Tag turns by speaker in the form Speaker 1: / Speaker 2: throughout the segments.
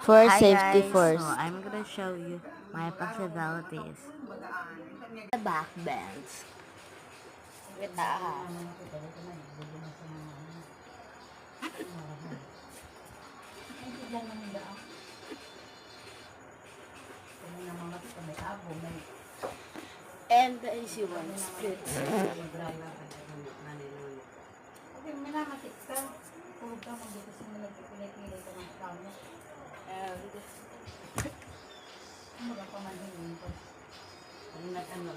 Speaker 1: For
Speaker 2: Hi
Speaker 1: safety
Speaker 2: guys, so
Speaker 1: first.
Speaker 2: I'm gonna show you my possibilities. The back bends. Wait And the easy one, splits.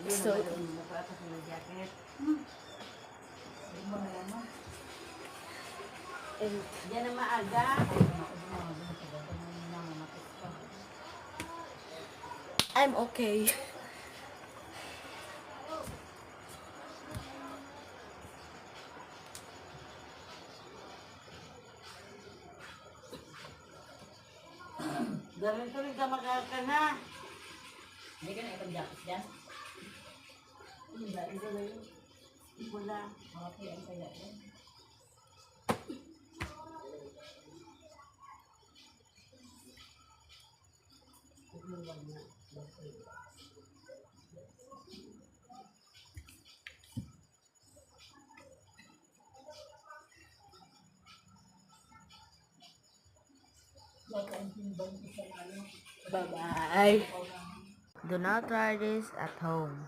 Speaker 2: So,
Speaker 3: Diyan na maaga.
Speaker 2: I'm okay.
Speaker 3: Galing-galing ka makaka na. Hindi ka na itong jacket dyan? Hindi na yun. Wala. Okay, ang kaya yan.
Speaker 2: Bye-bye. Do not try this at home.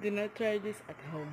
Speaker 2: Do not try this at home.